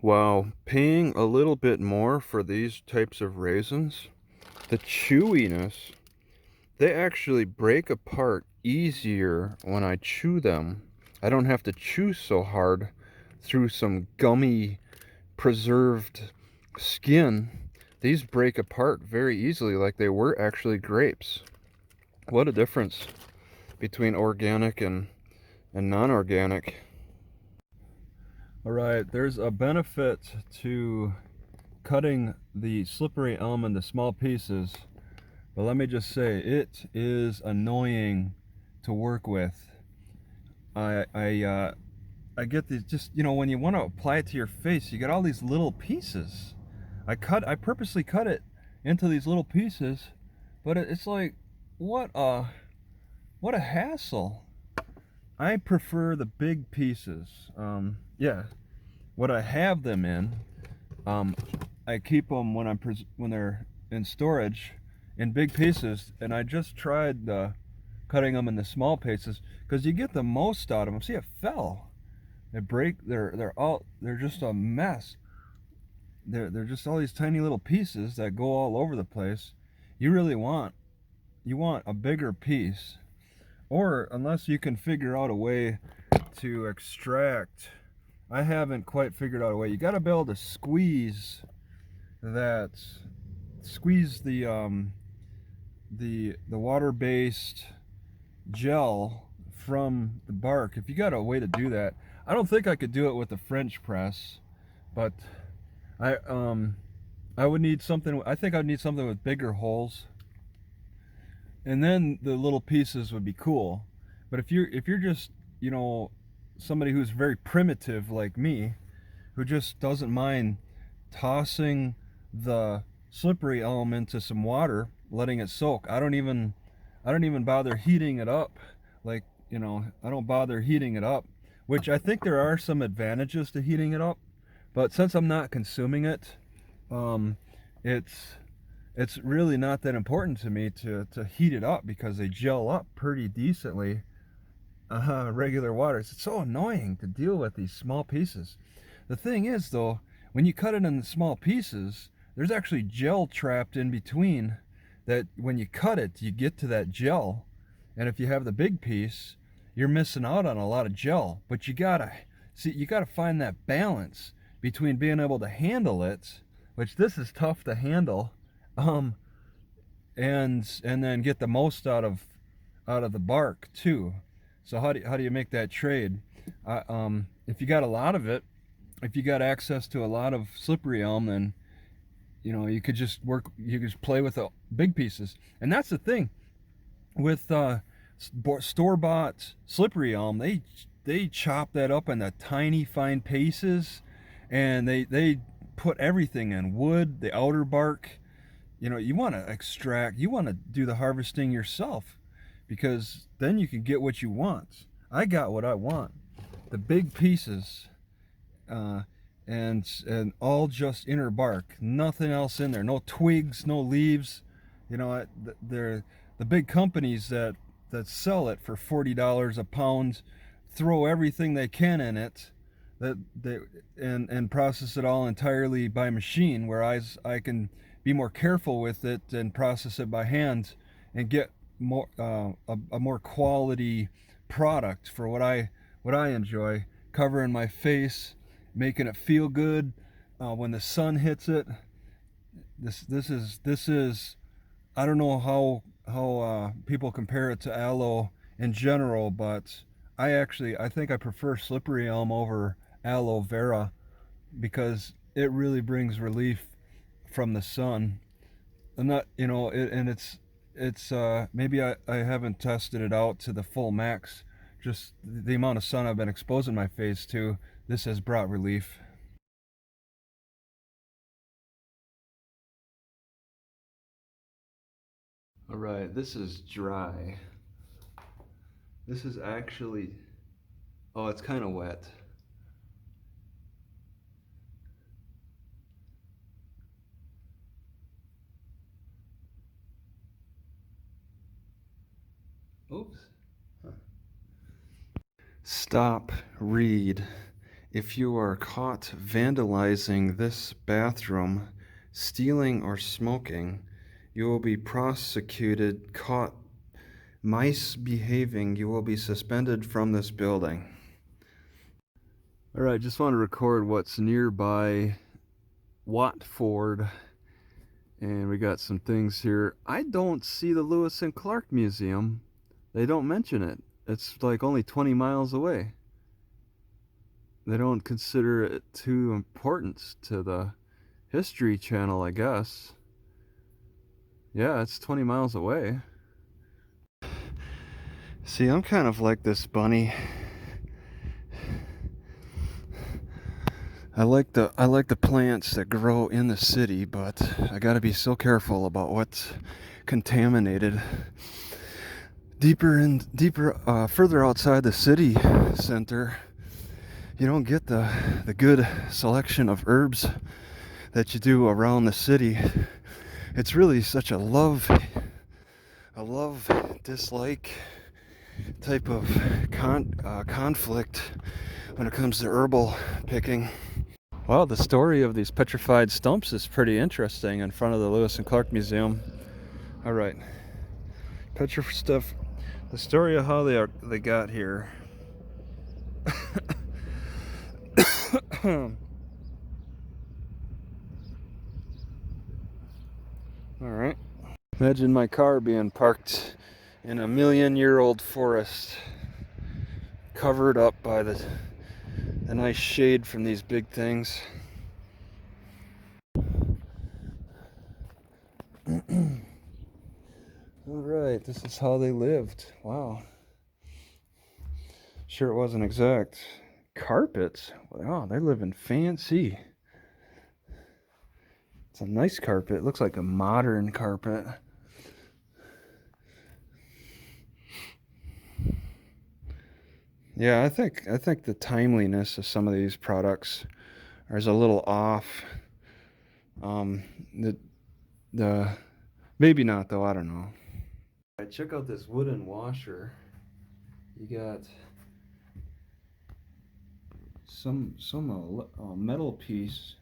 While paying a little bit more for these types of raisins, the chewiness, they actually break apart easier when I chew them. I don't have to chew so hard through some gummy preserved skin. These break apart very easily like they were actually grapes. What a difference between organic and non-organic. All right, there's a benefit to cutting the slippery elm into small pieces, but let me just say it is annoying to work with. I get these, just, when you want to apply it to your face, you get all these little pieces. I purposely cut it into these little pieces, but it's like, what a what a hassle. I prefer the big pieces. Yeah, what I have them in, um, I keep them when they're in storage in big pieces, and I just tried cutting them into small pieces because you get the most out of them. See, it fell. They're just a mess. They're just all these tiny little pieces that go all over the place. You really want a bigger piece, or unless you can figure out a way to extract. I haven't quite figured out a way. You got to be able to that squeeze the water-based gel from the bark. If you got a way to do that, I don't think I could do it with the French press, but I I would need something. I think I'd need something with bigger holes, and then the little pieces would be cool. But if you're just, somebody who's very primitive like me, who just doesn't mind tossing the slippery elm into some water, letting it soak. I don't even bother heating it up. Like, I don't bother heating it up, which I think there are some advantages to heating it up, but since I'm not consuming it, um, it's it's really not that important to me to heat it up because they gel up pretty decently. Regular water. It's so annoying to deal with these small pieces. The thing is, though, when you cut it into small pieces, there's actually gel trapped in between that when you cut it, you get to that gel. And if you have the big piece, you're missing out on a lot of gel. But you gotta find that balance between being able to handle it, which this is tough to handle, um, and then get the most out of the bark too. So how do you make that trade? If you got a lot of it, if you got access to a lot of slippery elm, then you could just play with the big pieces. And that's the thing with store-bought slippery elm. They chop that up into tiny fine pieces, and they put everything in wood, the outer bark. You want to extract, you want to do the harvesting yourself, because then you can get what you want. I got what I want, the big pieces, uh, and all just inner bark, nothing else in there, no twigs, no leaves. They're the big companies that sell it for $40 a pound, throw everything they can in it, that they and process it all entirely by machine, whereas I can be more careful with it and process it by hand and get more a more quality product for what I enjoy, covering my face, making it feel good when the sun hits it. This is I don't know how people compare it to aloe in general, but I think I prefer slippery elm over aloe vera because it really brings relief from the sun. I'm not, and it's maybe I haven't tested it out to the full max. Just the amount of sun I've been exposing my face to, this has brought relief. All right, this is dry. This is actually, oh, it's kind of wet. Oops. Stop, read, If you are caught vandalizing this bathroom, stealing or smoking, you will be prosecuted. Caught misbehaving, you will be suspended from this building. All right, just want to record what's nearby Watford, and we got some things here. I don't see the Lewis and Clark Museum. They don't mention it. It's like only 20 miles away. They don't consider it too important to the History Channel, I guess. Yeah, it's 20 miles away. See, I'm kind of like this bunny. I like the plants that grow in the city, but I gotta be so careful about what's contaminated. Further outside the city center, you don't get the good selection of herbs that you do around the city. It's really such a love dislike type of conflict when it comes to herbal picking. Well, the story of these petrified stumps is pretty interesting in front of the Lewis and Clark Museum. All right, stuff. The story of how they got here. All right. Imagine my car being parked in a million-year-old forest, covered up by the nice shade from these big things. All right, this is how they lived. Wow. Sure, it wasn't exact carpets. Wow, they're living fancy. It's a nice carpet. It looks like a modern carpet. Yeah, I think the timeliness of some of these products is a little off. The maybe not though. I don't know. Right, check out this wooden washer. You got some metal piece.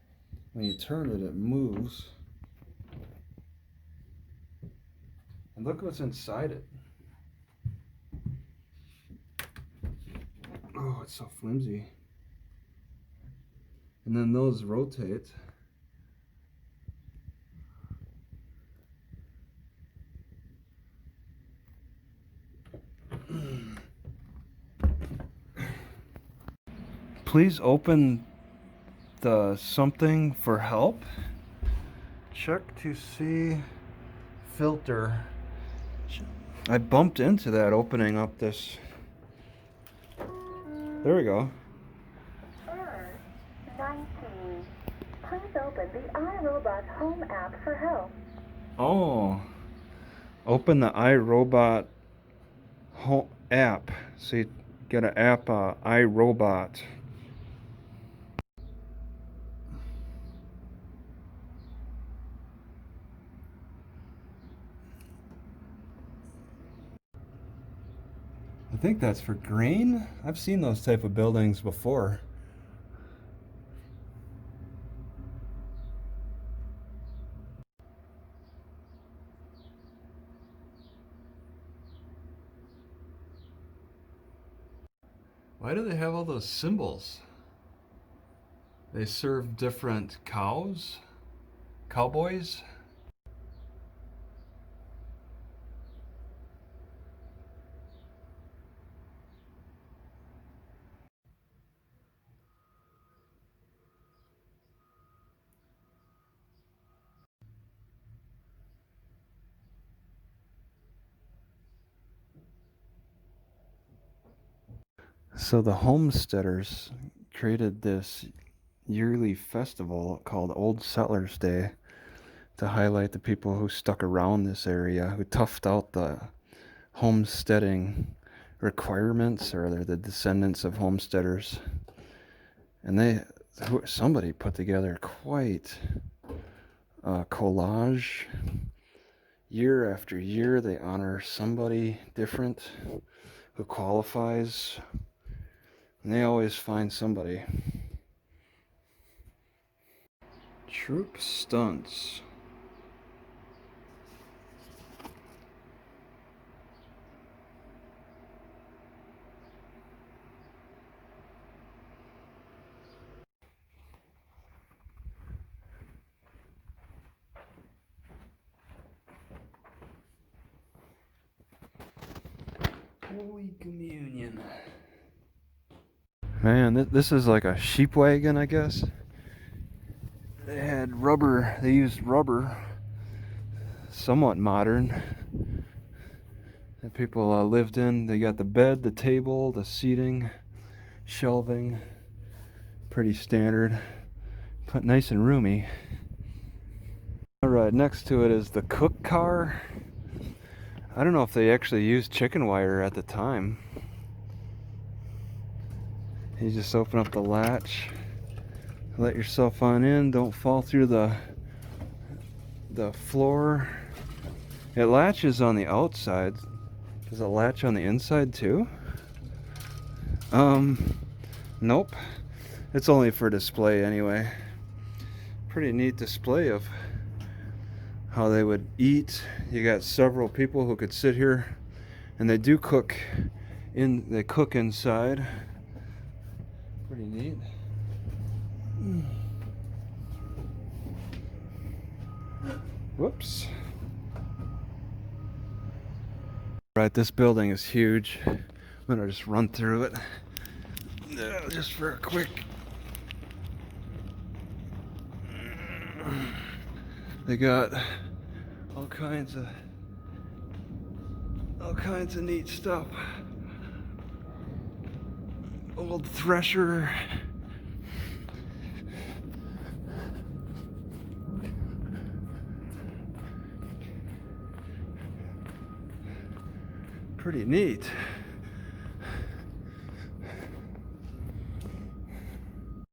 When you turn it, it moves. And look what's inside it. Oh, it's so flimsy. And then those rotate. Please open the something for help. Check to see filter. I bumped into that opening up this. There we go. 19. Please open the iRobot Home app for help. Oh. Open the iRobot Home app. So you get an app, iRobot. I think that's for grain. I've seen those type of buildings before. Why do they have all those symbols? They serve different cows? Cowboys? So the homesteaders created this yearly festival called Old Settlers Day to highlight the people who stuck around this area, who toughed out the homesteading requirements, or they're the descendants of homesteaders. And somebody put together quite a collage. Year after year, they honor somebody different who qualifies, and they always find somebody. Troop stunts. Holy Communion. Man, this is like a sheep wagon, I guess. They had rubber, they used rubber, somewhat modern, that people lived in. They got the bed, the table, the seating, shelving, pretty standard, but nice and roomy. Alright, next to it is the cook car. I don't know if they actually used chicken wire at the time. You just open up the latch, let yourself on in, don't fall through the floor. It latches on the outside. Does it latch on the inside too? Nope. It's only for display anyway. Pretty neat display of how they would eat. You got several people who could sit here, and they do cook they cook inside. Pretty neat. Whoops. Right, this building is huge. I'm gonna just run through it just for a quick. They got all kinds of neat stuff. Old thresher. Pretty neat.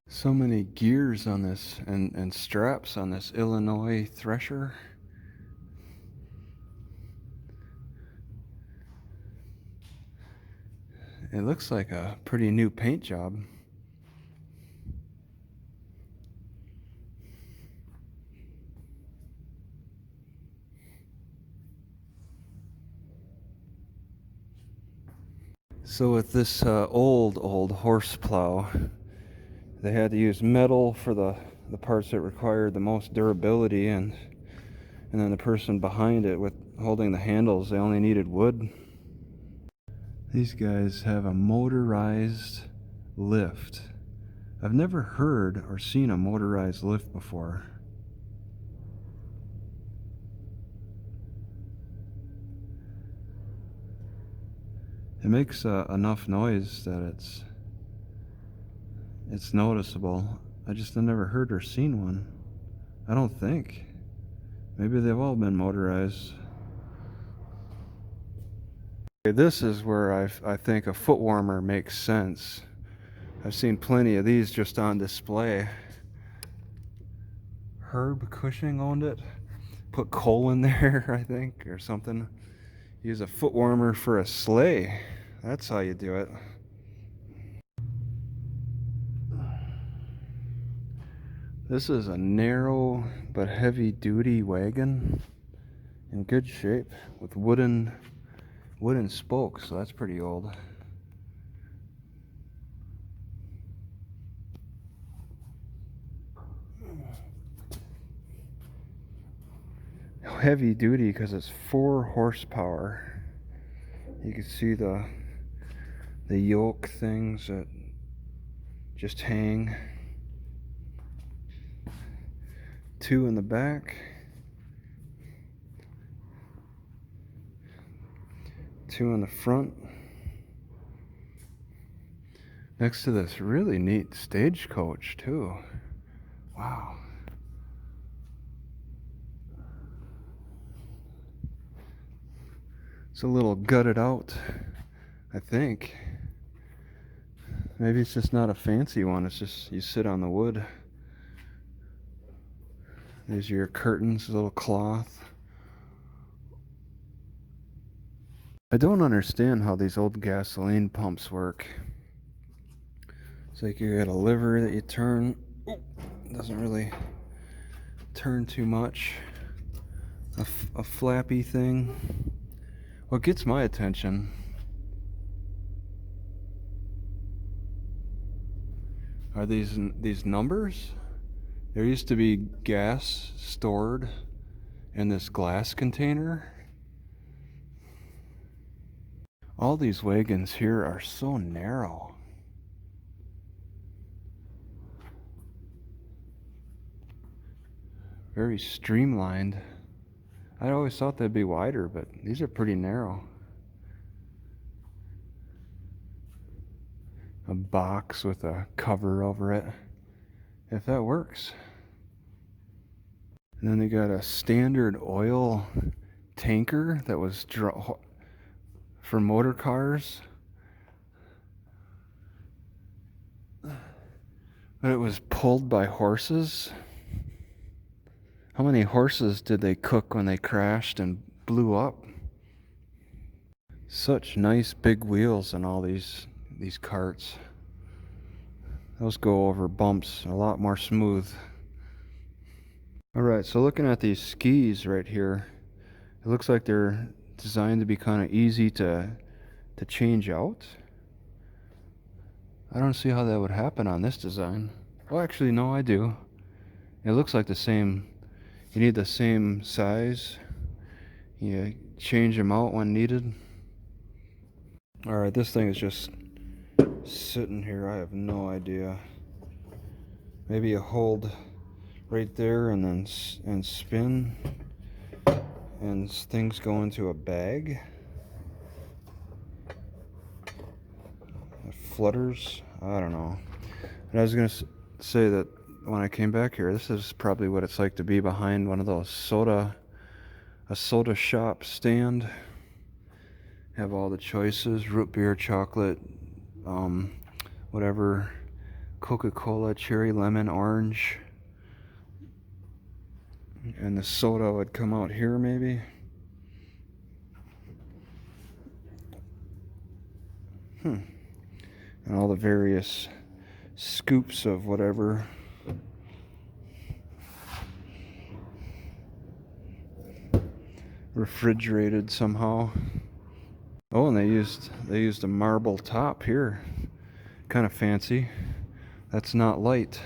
So many gears on this and straps on this Illinois thresher. It looks like a pretty new paint job. So with this old horse plow, they had to use metal for the parts that required the most durability, and then the person behind it with holding the handles, they only needed wood. These guys have a motorized lift. I've never heard or seen a motorized lift before. It makes enough noise that it's noticeable. I've never heard or seen one. I don't think. Maybe they've all been motorized. This is where I think a foot warmer makes sense. I've seen plenty of these just on display. Herb Cushing owned it. Put coal in there, I think, or something. Use a foot warmer for a sleigh. That's how you do it. This is a narrow but heavy duty wagon in good shape with wooden spokes, so that's pretty old. Heavy duty because it's 4 horsepower. You can see the yoke things that just hang. 2 in the back, 2 in the front. Next to this really neat stagecoach too. Wow. It's a little gutted out, I think. Maybe it's just not a fancy one. It's just you sit on the wood. There's your curtains, a little cloth. I don't understand how these old gasoline pumps work. It's like you got a lever that you turn. Ooh, doesn't really turn too much. A flappy thing. What gets my attention are these numbers. There used to be gas stored in this glass container. All these wagons here are so narrow. Very streamlined. I always thought they'd be wider, but these are pretty narrow. A box with a cover over it, if that works. And then they got a standard oil tanker that was for motor cars. But it was pulled by horses. How many horses did they cook when they crashed and blew up? Such nice big wheels on all these carts. Those go over bumps a lot more smooth. Alright, so looking at these skis right here, it looks like they're designed to be kind of easy to change out. I don't see how that would happen on this design. Well, actually, no, I do. It looks like the same. You need the same size. You change them out when needed. Alright, this thing is just sitting here. I have no idea. Maybe you hold right there and then spin, and things go into a bag. It flutters. I don't know. And I was gonna say that when I came back here, this is probably what it's like to be behind one of those a soda shop stand. Have all the choices: root beer, chocolate, whatever, Coca-Cola, cherry, lemon, orange. And the soda would come out here maybe. And all the various scoops of whatever. Refrigerated somehow. Oh, and they used a marble top here. Kind of fancy. That's not light.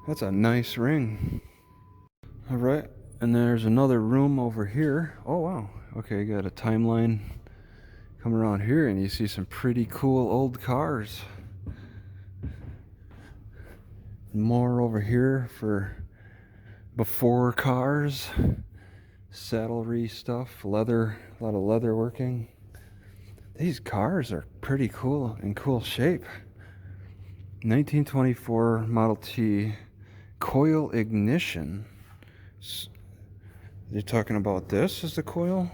That's a nice ring. Alright, and there's another room over here. Oh wow. Okay, you got a timeline. Come around here and you see some pretty cool old cars. More over here for before cars. Saddlery stuff, leather, a lot of leather working. These cars are pretty cool, in cool shape. 1924 Model T coil ignition. They're talking about this as the coil.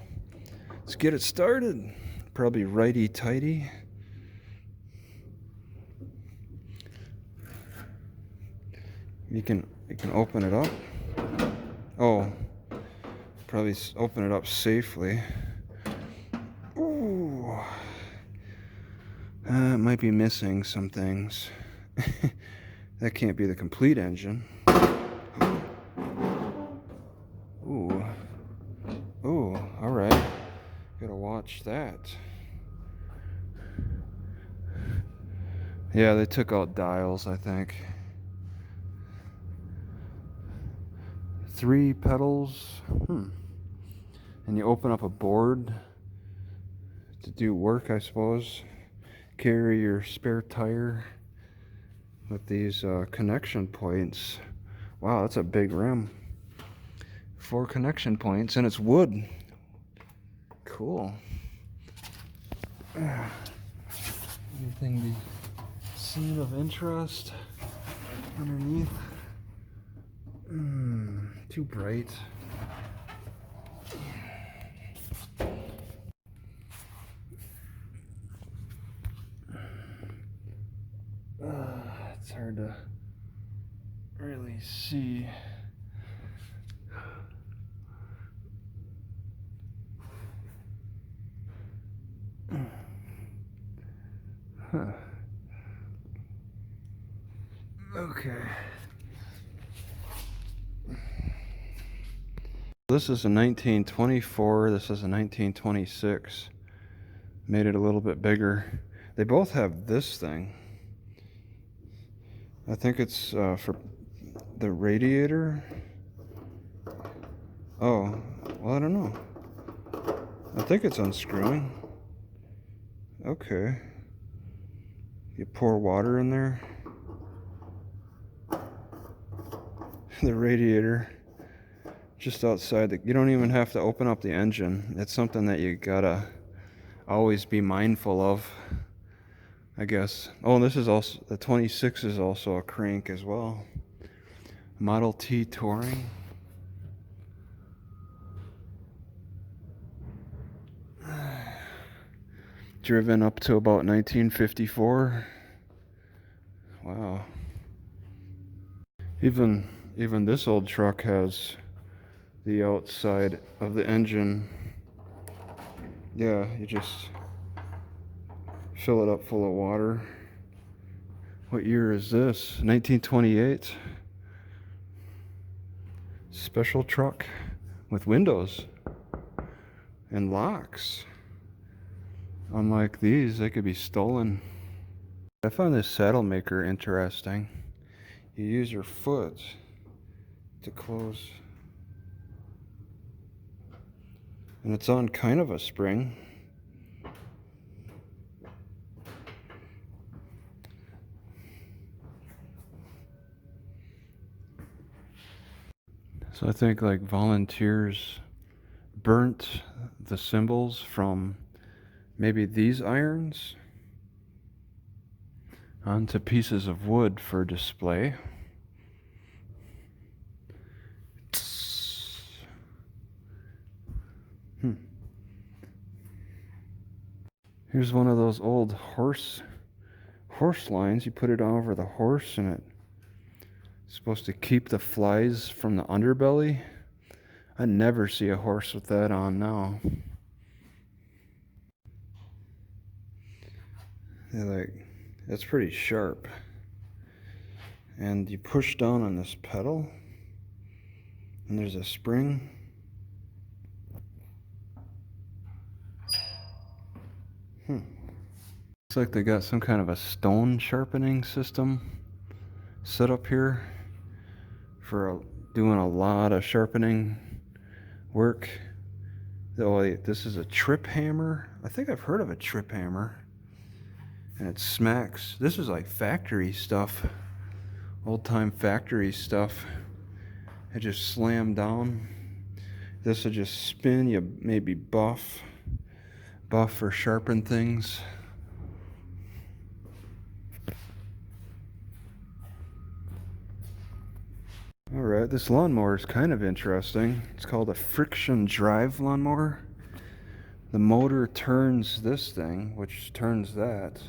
Let's get it started. Probably righty-tighty. You can open it up. Oh, probably open it up safely. Ooh, it might be missing some things. That can't be the complete engine. Ooh, ooh, all right. Gotta watch that. Yeah, they took out dials, I think. 3 pedals. And you open up a board to do work, I suppose. Carry your spare tire with these connection points. Wow, that's a big rim. 4 connection points, and it's wood. Cool. Anything be seen of interest underneath? Too bright. It's hard to really see. Huh. Okay. This is a 1924, this is a 1926. Made it a little bit bigger. They both have this thing. I think it's for the radiator. Oh, well, I don't know. I think it's unscrewing. Okay. You pour water in there. The radiator just outside. You don't even have to open up the engine. It's something that you gotta always be mindful of, I guess. Oh, and this is also, the 26 is also a crank as well. Model T Touring. Driven up to about 1954. Wow. Even this old truck has the outside of the engine. Yeah, you just fill it up full of water. What year is this? 1928. Special truck with windows and locks. Unlike these, they could be stolen. I found this saddle maker interesting. You use your foot to close, and it's on kind of a spring. So I think like volunteers burnt the symbols from maybe these irons onto pieces of wood for display. Here's one of those old horse lines. You put it over the horse and it's supposed to keep the flies from the underbelly. I never see a horse with that on now. That's pretty sharp. And you push down on this pedal and there's a spring. Looks like they got some kind of a stone sharpening system set up here for doing a lot of sharpening work. Oh, this is a trip hammer. I think I've heard of a trip hammer. And it smacks. This is like factory stuff, old time factory stuff. It just slammed down. This will just spin. You maybe buff or sharpen things. Alright, this lawnmower is kind of interesting. It's called a friction drive lawnmower. The motor turns this thing, which turns that,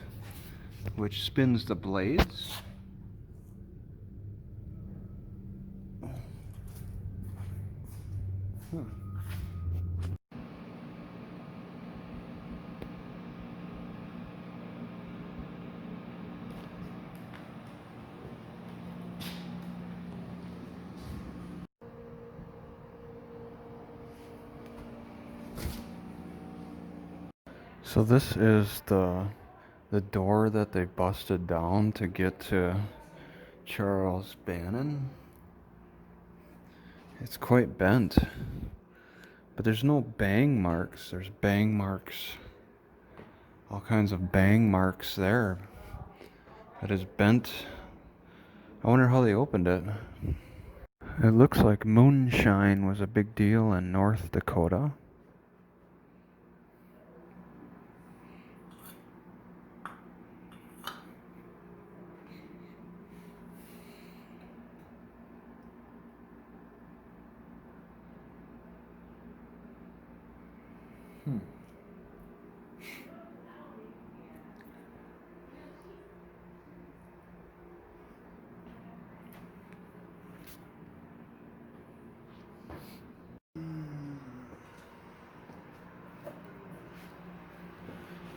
which spins the blades. Huh. So this is the door that they busted down to get to Charles Bannon. It's quite bent, but there's no bang marks. There's bang marks, all kinds of bang marks there. That is bent. I wonder how they opened it. It looks like moonshine was a big deal in North Dakota.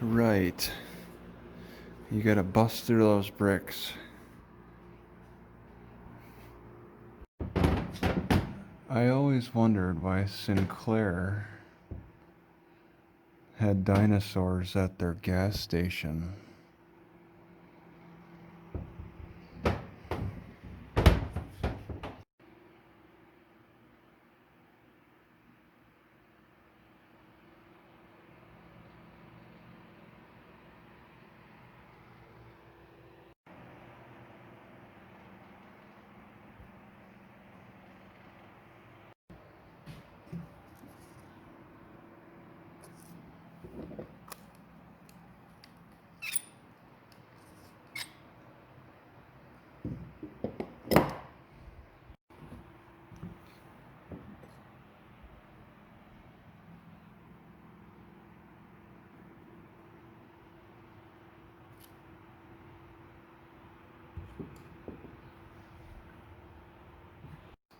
Right. You gotta bust through those bricks. I always wondered why Sinclair had dinosaurs at their gas station.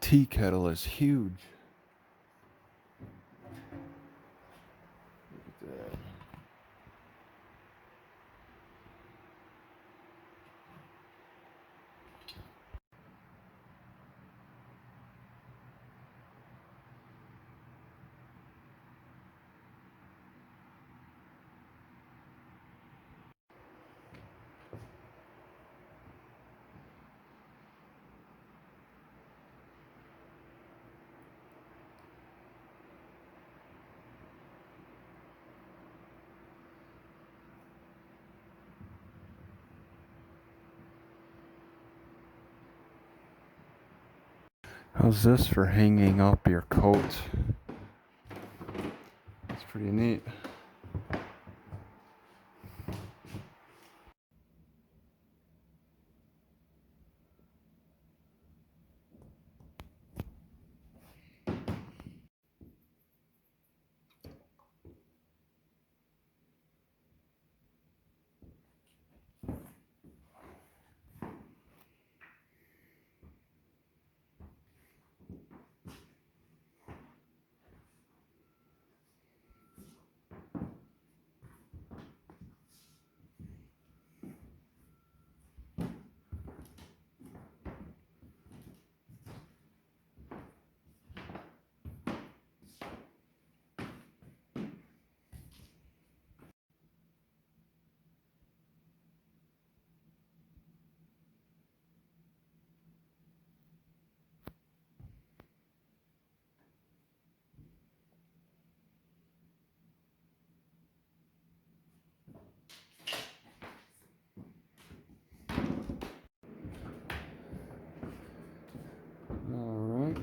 Tea kettle is huge. Look at that. How's this for hanging up your coat? It's pretty neat. All right.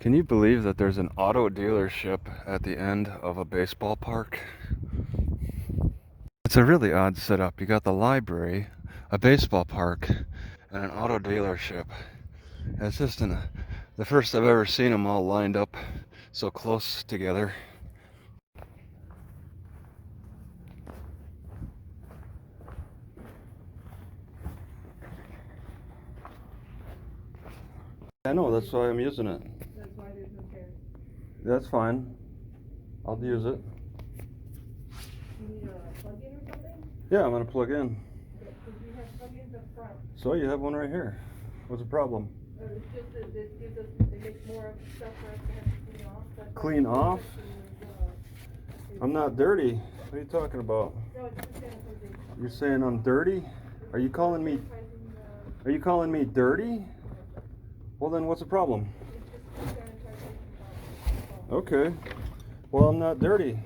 Can you believe that there's an auto dealership at the end of a baseball park? It's a really odd setup. You got the library, a baseball park, and an auto dealership. It's just the first I've ever seen them all lined up so close together. I know, that's why I'm using it. That's why there's no chairs. That's fine. I'll use it. You need a plug-in or something? Yeah, I'm gonna plug in. Because we have plug-ins up front. So you have one right here. What's the problem? It's just that this gives us, it makes more stuff for us to have to clean off. That's why Clean the off? section is, I'm not dirty. What are you talking about? No, it's just sanitization. You're saying I'm dirty? Are you calling me? Sanitizing, Are you calling me dirty? Well then, what's the problem? it's just sanitization. Okay. Well, I'm not dirty.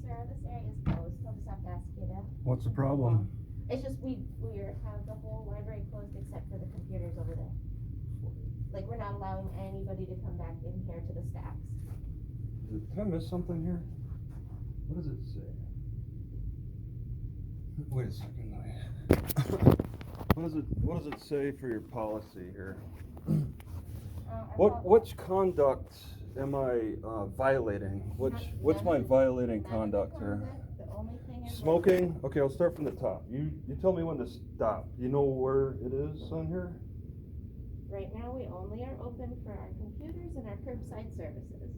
Sir, this area is closed. I'll just have to ask you to. What's the problem? It's just we have the whole library closed except for the computers over there. Like, we're not allowing anybody to come back in here to the stacks. Did I miss something here? What does it say? Wait a second. What does it say for your policy here? Which conduct am I violating? What's my violating conduct here? The only thing is Smoking? Okay, I'll start from the top. You tell me when to stop. You know where it is on here? right now we only are open for our computers and our curbside services.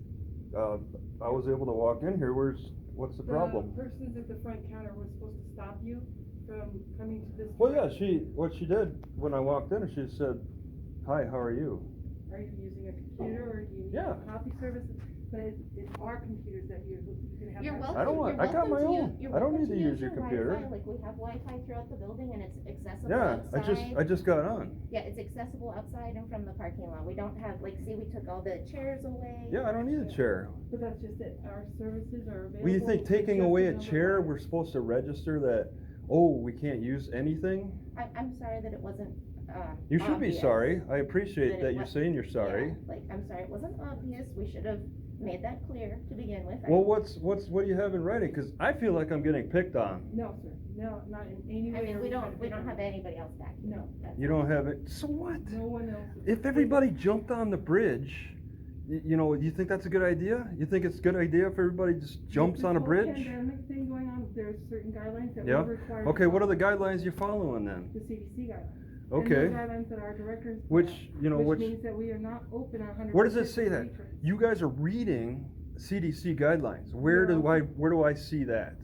I was able to walk in here. What's the problem? The persons at the front counter were supposed to stop you from coming to this. Well, yeah, what she did when I walked in, she said, "Hi, how are you?" Are you using a computer or do you need Yeah. a copy service? But it's our computers that you can have. You're access welcome. I don't want- You're I got welcome my to own. you're I don't welcome need to use your computer. Wi-Fi. Like, we have Wi-Fi throughout the building and it's accessible Yeah, outside. I just got on. Yeah, it's accessible outside and from the parking lot. We don't have, like, see, we took all the chairs away. Yeah, I don't need a chair. But that's just it. Our services are available. Well, you think with taking just away the a number chair, one. we're supposed to register that, oh, we can't use anything? I'm sorry that it wasn't, You should be obvious sorry. I appreciate it that you're was- saying you're sorry. Yeah, like, I'm sorry, it wasn't obvious. We should have made that clear to begin with. Well, what do you have in writing? Because I feel like I'm getting picked on. No, sir. No, not in any way. I mean, are we trying to don't pick on have you. anybody else back here. No. That's You all. don't have it. So what? No one else. If everybody jumped on the bridge, you know, you think that's a good idea? You think it's a good idea if everybody just jumps on a bridge? With this whole pandemic thing going on, there's certain guidelines that Yeah. we're required. to Okay, what are follow. the guidelines you're following then? The CDC guidelines. Okay. And those guidelines that our directors. Which, you know, Which which, means that we are not open 100%. where does it say that? patrons. You guys are reading CDC guidelines. Where do I see that?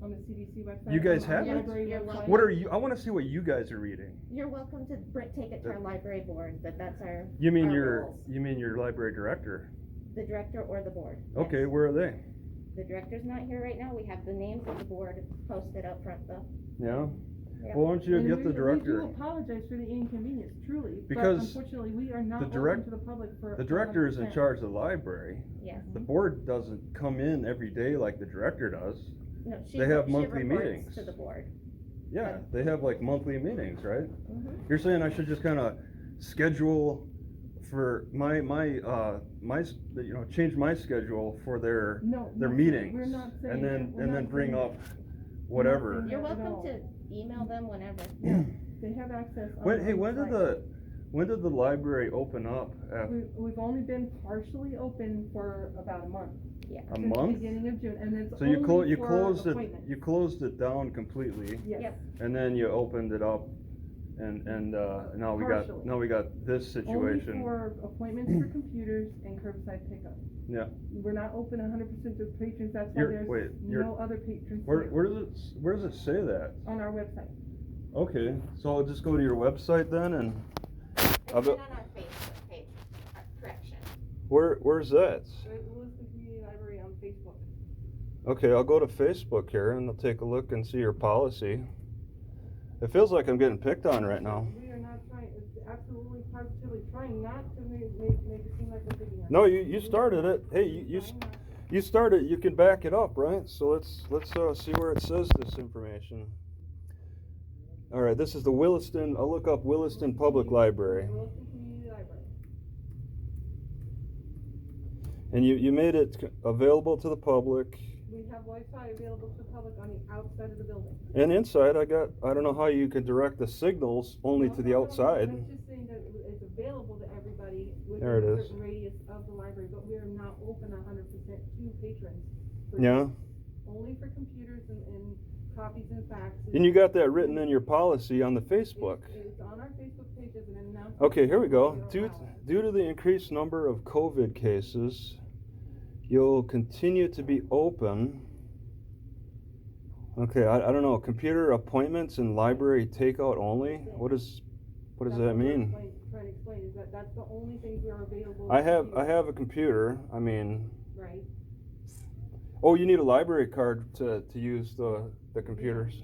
On the CDC website. You guys on our have it? library You're website. welcome. What are you, I wanna see what you guys are reading. You're welcome to take it to our library board, but that's our. You mean our rules. your library director? The director or the board. Okay, yes. where are they? The director's not here right now. We have the names of the board posted up front though. Yeah? Yeah. Well, why don't you And get we the director? do apologize for the inconvenience, truly. Because But unfortunately, we are not the open direct- to the public for. The director is in 100%. charge of the library. Yes. The board doesn't come in every day like the director does. No, They have she monthly reports meetings. to the board. Yeah, they have like monthly meetings, right? Mhm. You're saying I should just kinda schedule for change my schedule for their No. their no, meetings. We're not saying And that. then, We're and not then bring saying up that. whatever. You're Not at welcome all. to email them whenever. They have access. on When, the hey, when did the library open up? We've only been partially open for about a month. Yeah. A Since the month? beginning of June, and it's So you only for closed it, appointments. you closed it down completely, Yes. Yep. and then you opened it up, and now we got, Partially. this situation. Only for appointments for computers and curbside pickup. Yeah. We're not open 100% to patrons, that's why there's no other patrons Where here does it say that? on our website. Okay, so I'll just go to your website then, and I'll It's go, been on our Facebook page, correction. where's that? The Williston Community Library on Facebook. Okay, I'll go to Facebook here and I'll take a look and see your policy. It feels like I'm getting picked on right now. We are not trying, it's absolutely positively trying not to make it seem like we're picking on No, you started it. Hey, you started. You can back it up, right? So let's see where it says this information. All right, this is the Williston. I'll look up Williston Public Library. Williston Community Library. And you made it available to the public. We have Wi-Fi available to the public on the outside of the building. And inside, I don't know how you can direct the signals only to the outside. I'm just saying that it's available to everybody There it within a is. certain radius of the library, but we are not open 100% to patrons. Yeah. Only for computers and copies and faxes. And you got that written in your policy on the Facebook. It's on our Facebook page as an announcement. Okay, here we go. We don't allow it. Due to the increased number of COVID cases, you'll continue to be open. Okay, I don't know. Computer appointments and library takeout only? What does that mean? Trying to explain is that that's the only things that are available. I have a computer. I mean, Right. oh, you need a library card to use the computers,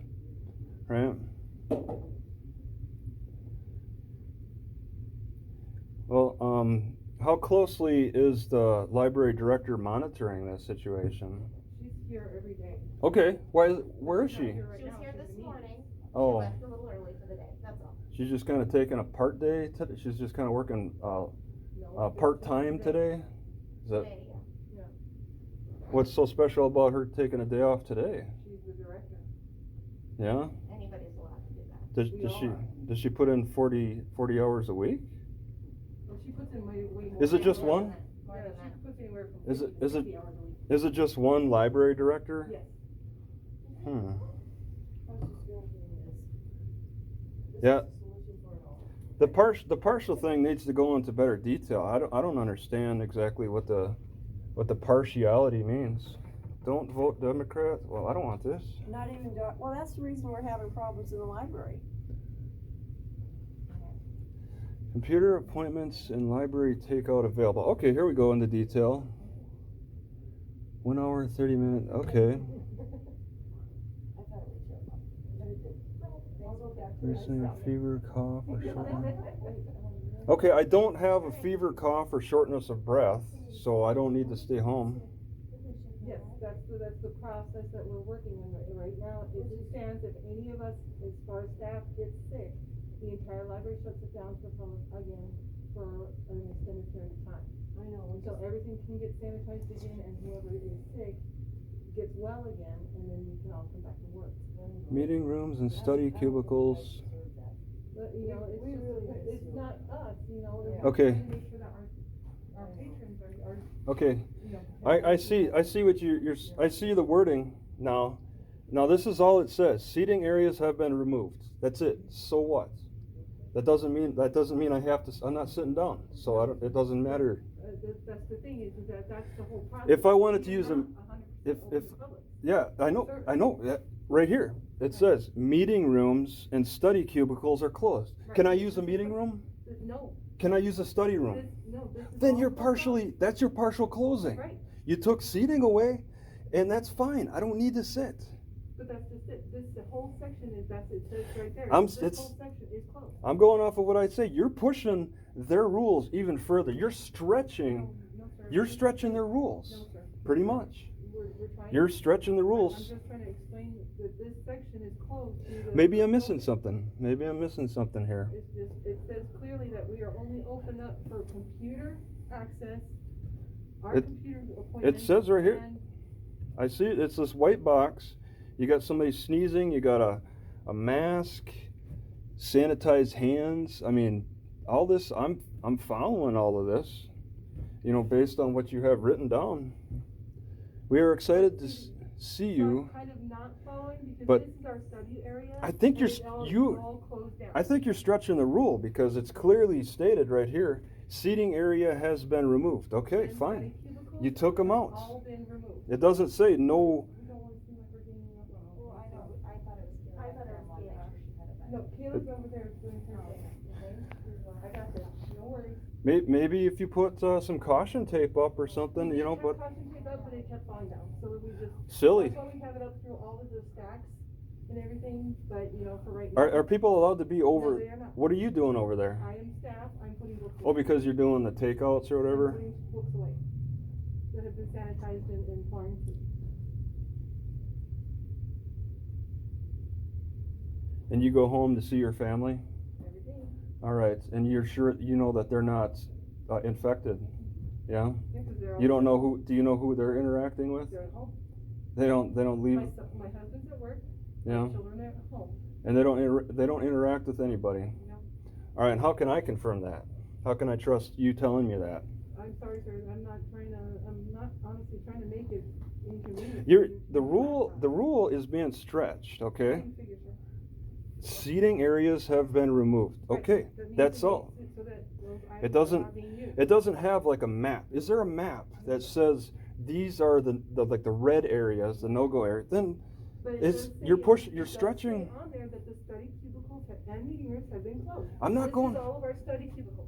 right? Well, how closely is the library director monitoring this situation? She's here every day. Okay, where is She's she? not here right She was now. here She's this in a meeting. morning. Oh. She left a little early for the day, that's all. She's just kind of taking a part day. She's just kind of working No, part time today. Is that Today, yeah. what's so special about her taking a day off today? She's the director. Yeah. Anybody's allowed to do that. Does she put in 40 hours a week? Well, she puts in way more. Is it just More one? than that, more Yeah, than she that. puts anywhere from Is 50 it- to is it- 60 hours a week. Is it just one library director? Yes. Hmm. Yeah. The partial thing needs to go into better detail. I don't understand exactly what the partiality means. Don't vote Democrat. Well, I don't want this. Not even, well, that's the reason we're having problems in the library. Computer appointments and library takeout available. Okay, here we go into detail. 1 hour, 30 minutes. Okay. Recently a fever, cough, or shortness. Okay, I don't have a fever, cough, or shortness of breath, so I don't need to stay home. Yes, that's the process that we're working on right now. As it stands, if any of us, as far as staff, gets sick, the entire library shuts it down to the public again for an extended period of time. I know. Until everything can get sanitized again and whoever is sick gets well again, and then we can all come back to work. Meeting rooms and study cubicles. But, you know, it's not us, you know. Okay. We make sure that our patrons are, Okay, you know. I see what I see the wording now. Now this is all it says. Seating areas have been removed. That's it. So what? That doesn't mean I have to. I'm not sitting down, so it doesn't matter. That's the thing is that that's the whole process. If I wanted to We are use a- not 100% if- open if- to the public. Yeah, I know. Yeah, right here it says meeting rooms and study cubicles are closed. Can I use a meeting room? No. Can I use a study room? This is Then all that's your partial closing. Right, You took seating away, and that's fine. I don't need to sit. but that's just it. The whole section is, it says right there. I'm- This it's- whole section is closed. I'm going off of what I say. You're pushing their rules even further. You're stretching. No, sir. You're stretching their No, rules, sir. pretty much. We're trying. You're stretching the I'm rules. just trying to explain that this section is closed. due to- Maybe I'm missing something. Maybe I'm missing something here. It's just, it says clearly that we are only open up for computer access, our It- computer appointments. says right here. and- I see it. It's this white box. You got somebody sneezing. You got a mask, sanitized hands. I mean, all this. I'm following all of this. You know, based on what you have written down. We are excited to see you. Kind of not following because but this is our study area. I think and you're it's all- you- all closed down. I think you're stretching the rule because it's clearly stated right here. Seating area has been removed. Okay, And fine. study cubicles You took 'em have out. All been removed. It doesn't say no. We don't want to seem like we're ganging up on Well, I know, I thought it was Kayla. I thought it was No, Kayla. Kayla's over there doing her thing. Okay? I got this. No worries. Maybe if you put some caution tape up or something, We you know, did but try caution tape up, but it kept falling down, so we just. silly. That's why we have it up through all of the stacks and everything, but you know, for right now. Are people allowed to be over? No, they are not. What are you doing over there? I am staff, I'm putting books away. Oh, because you're doing the takeouts or I'm whatever? putting books away that have been sanitized and quarantined. And you go home to see your family? Everything. All right, and you're sure you know that they're not infected? Yeah. Yeah, 'cause they're all. You don't know who? Do you know who they're interacting with? They're at home. They don't leave. My husband's at work. Yeah. My children are at home. And they don't interact with anybody. No. All right. And how can I confirm that? How can I trust you telling me that? I'm sorry, sir. I'm not honestly trying to make it inconvenient. The rule is being stretched. Okay. I can figure, sir. Seating areas have been removed. Right. Okay. That means That's it all. makes it so that those It items are doesn't. not being used. It doesn't have like a map. Is there a map that says these are the like the red areas, the no-go area? Then But it it's does say you're pushing. it You're does stretching. say on there that the study cubicles and meeting rooms have been closed. I'm not This going. is all of our study cubicles.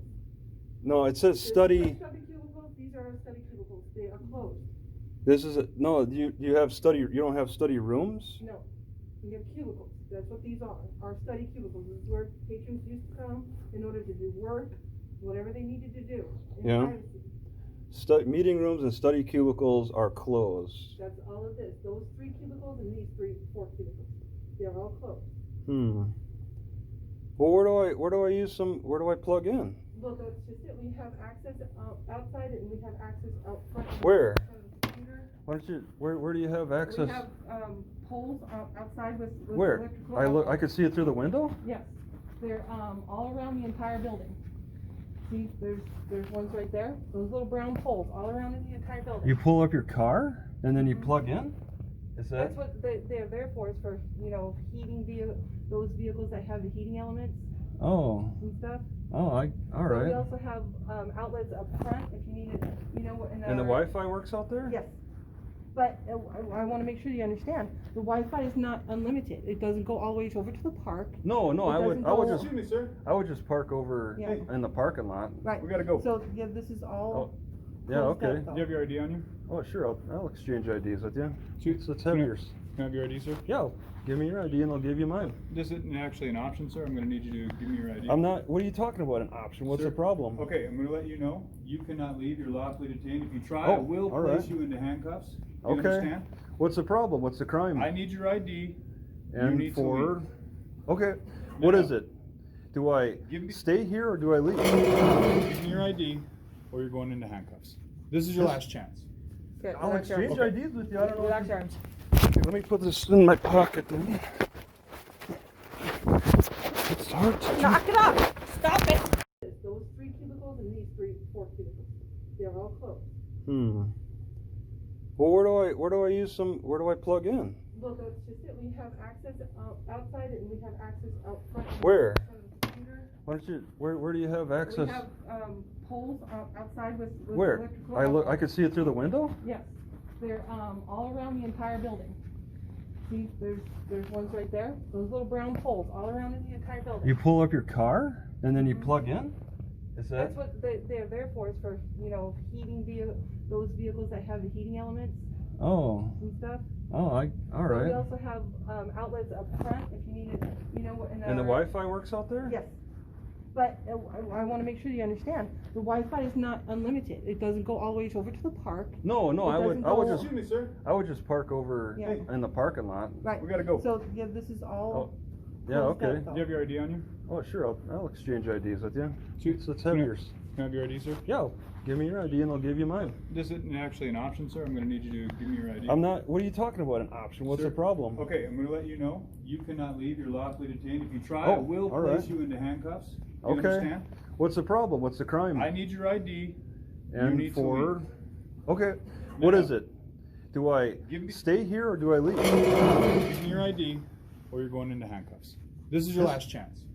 No, it says This is study. our study cubicles. These are our study cubicles. They are closed. This is no. You have study. You don't have study rooms. No, we have cubicles. That's what these are. Our study cubicles. This is where patrons used to come in order to do work, whatever they needed to do. In Yeah. privacy. Meeting rooms and study cubicles are closed. That's all of this. Those 3 cubicles and these 4 cubicles. They're all closed. Well, where do I use some? Where do I plug in? Well, that's just it. We have access outside and we have access out front. Where? From the computer. Why don't you? Where do you have access? We have poles outside with Where? electrical. I outlets. could see it through the window. Yes, they're all around the entire building. See, there's ones right there. Those little brown poles all around in the entire building. You pull up your car and then you plug in. Is that? That's what they're there for. Is for heating those vehicles that have the heating elements Oh. and stuff. Oh, all But we right. also have outlets up front if you need it. And the Wi-Fi works out there? Yes. But I want to make sure you understand, the Wi-Fi is not unlimited. It doesn't go all the way over to the park. No, It I would doesn't just. go- Excuse me, sir. I would just park over Yeah. in the parking lot. Right. We gotta go. So, yeah, this is all. Yeah, closed okay. up, though. Do you have your ID on you? Oh, sure. I'll exchange IDs with you. Shoot. Let's have Can I- yours. Can I have your ID, sir? Yeah, give me your ID and I'll give you mine. This isn't actually an option, sir. I'm gonna need you to give me your ID. I'm not. What are you talking about? An option? What's Sir, the problem? Okay, I'm gonna let you know, you cannot leave. You're lawfully detained. If you try, Oh, I will all place right. you into handcuffs. You Okay. understand? What's the problem? What's the crime? I need your ID. You and need to for. leave. Okay. What No. is it? Do I Give me- stay here or do I leave? Give me your ID, or you're going into handcuffs. This is your last chance. Okay, I'll relax your exchange arms. IDs with you. I don't know. Relax your arms. Okay, let me put this in my pocket then. It's hard to. Knock it off. Stop it. Those 3 cubicles and these 4 cubicles. They're all closed. Well, where do I use some? Where do I plug in? Well, that's just it. We have access outside and we have access out front. Where? From the computer. Why don't you? Where do you have access? We have poles outside with Where? electrical. I outlets. could see it through the window. Yes, they're all around the entire building. See, there's ones right there. Those little brown poles all around in the entire building. You pull up your car and then you plug in. Is that? That's what they're there for. Is for heating those vehicles that have the heating elements Oh. and stuff. Oh, all But we right. also have outlets up front if you need it. And the Wi-Fi works out there? Yes. But I want to make sure you understand, the Wi-Fi is not unlimited. It doesn't go all the way over to the park. No, It I would doesn't just. Excuse me, sir. I would just park over Yeah. in the parking lot. Right. We gotta go. So, yeah, this is all. Yeah, closed okay. up, though. Do you have your ID on you? Oh, sure. I'll exchange IDs with you. Shoot. Let's have Can I- yours. Can I have your ID, sir? Yeah, give me your ID and I'll give you mine. This isn't actually an option, sir. I'm gonna need you to give me your ID. I'm not. What are you talking about? An option? What's Sir, the problem? Okay, I'm gonna let you know, you cannot leave. You're lawfully detained. If you try, Oh, I will all place right. you into handcuffs. You Okay. understand? What's the problem? What's the crime? I need your ID. You and need to for. leave. Okay. What No. is it? Do I Give me- stay here or do I leave? Give me your ID, or you're going into handcuffs. This is your last chance.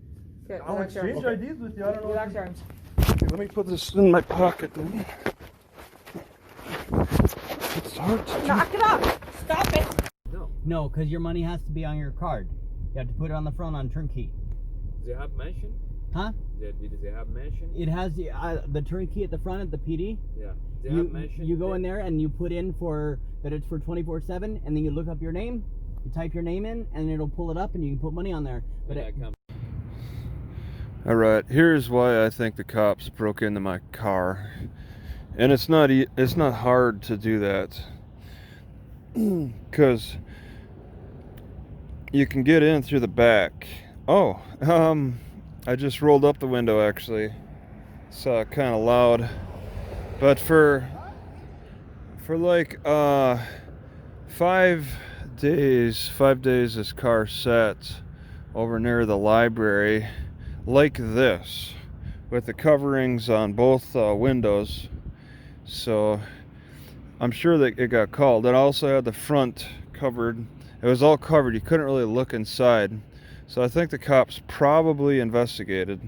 Okay, I'll relax your exchange arms. IDs with you. I don't know. Relax your arms. Okay, let me put this in my pocket then. It's hard to. Knock it off. Stop it. No, because your money has to be on your card. You have to put it on the front on turnkey. Does it have mention? Huh? Does it have mention? It has the turnkey at the front at the PD. Yeah. Does it have mention? You go in there and you put in for that it's for 24/7, and then you look up your name, you type your name in, and it'll pull it up, and you can put money on there. But All right, here's why I think the cops broke into my car, and it's not hard to do that, because you can get in through the back. Oh, I just rolled up the window actually. It's kind of loud, but for like 5 days this car sat over near the library like this, with the coverings on both windows, so I'm sure that it got called. It also had the front covered. It was all covered, you couldn't really look inside, so I think the cops probably investigated.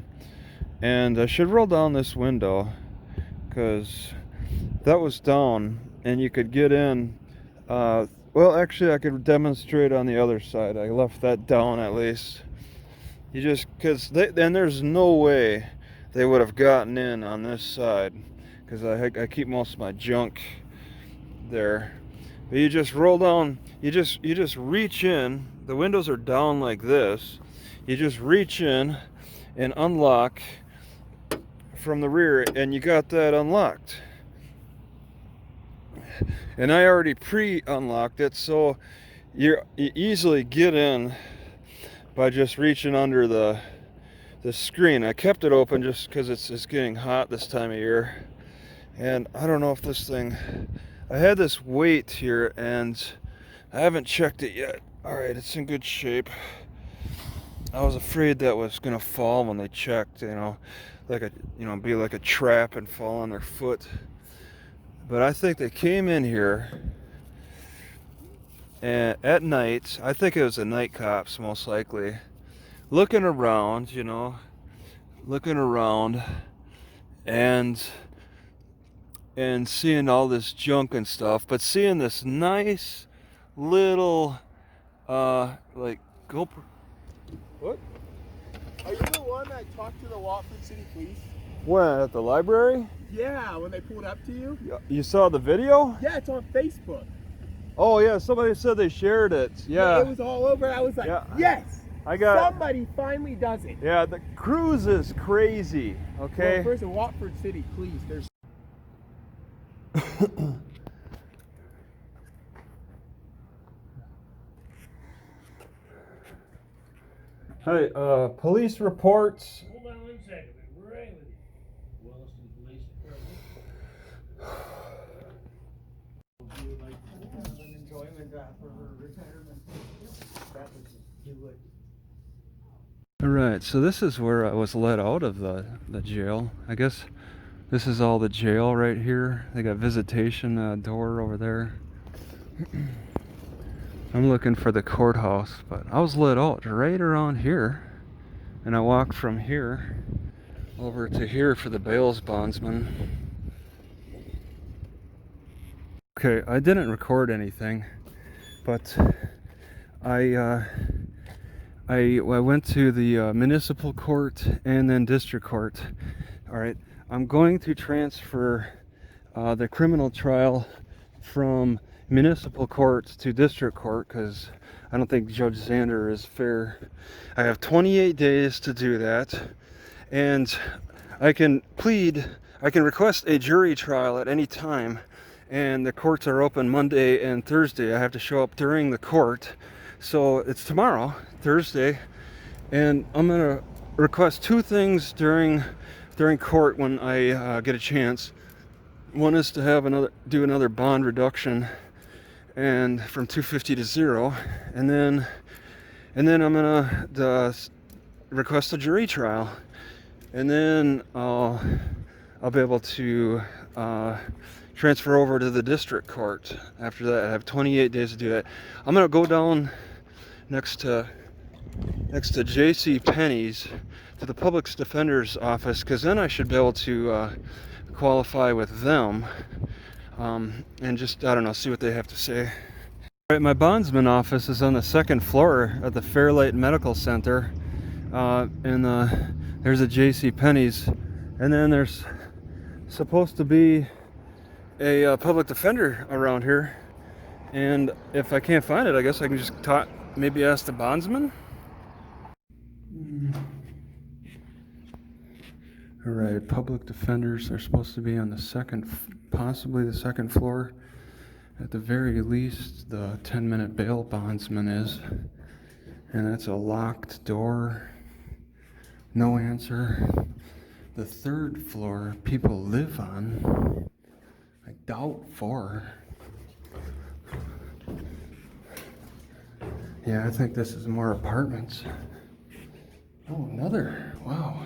And I should roll down this window, because that was down and you could get in. Well, actually I could demonstrate on the other side. I left that down at least. You just, because then there's no way they would have gotten in on this side, because I keep most of my junk there. But you just roll down, you just reach in. The windows are down like this. You just reach in and unlock from the rear, and you got that unlocked. And I already pre-unlocked it, so you easily get in by just reaching under the screen. I kept it open just because it's getting hot this time of year, and I don't know if this thing, I had this weight here and I haven't checked it yet. All right, it's in good shape. I was afraid that was gonna fall when they checked, be like a trap and fall on their foot. But I think they came in here and at night, I think it was the night cops most likely, looking around and seeing all this junk and stuff, but seeing this nice little like GoPro. What? Are you the one that talked to the Watford City Police? When? At the library? Yeah, when they pulled up to you? You saw the video? Yeah, it's on Facebook. Oh yeah, somebody said they shared it. Yeah. It was all over. I was like, yeah. Yes! I got somebody finally does it. Yeah, the cruise is crazy. Okay. Well, first of Watford City, please. There's Hey, police reports. Hold on one second. We're right with you. Williston Police Department. Would you like to have an enjoyment after her retirement? That was do it. All right, so this is where I was let out of the jail. I guess this is all the jail right here. They got visitation door over there. I'm looking for the courthouse, but I was let out right around here, and I walked from here over to here for the bail bondsman. Okay, I didn't record anything, but I went to the municipal court and then district court. All right, I'm going to transfer the criminal trial from municipal court to district court because I don't think Judge Zander is fair. I have 28 days to do that, and I can request a jury trial at any time, and the courts are open Monday and Thursday. I have to show up during the court, so it's tomorrow, Thursday, and I'm gonna request two things during court when I get a chance. One is to have do another bond reduction, and from 250 to 0, and then I'm gonna request a jury trial, and then I'll be able to transfer over to the district court. After that, I have 28 days to do that. I'm gonna go down next to J.C. Penney's to the public defender's office, because then I should be able to qualify with them, and just, I don't know, see what they have to say. All right, my bondsman office is on the second floor at the Fairlight Medical Center, and There's a J.C. Penney's, and then there's supposed to be a public defender around here. And if I can't find it, I guess I can just maybe ask the bondsman. All right, public defenders are supposed to be on the second, possibly the second floor. At the very least, the 10-minute bail bondsman is. And that's a locked door. No answer. The third floor, people live on. I doubt 4. Yeah, I think this is more apartments. Oh, another. Wow.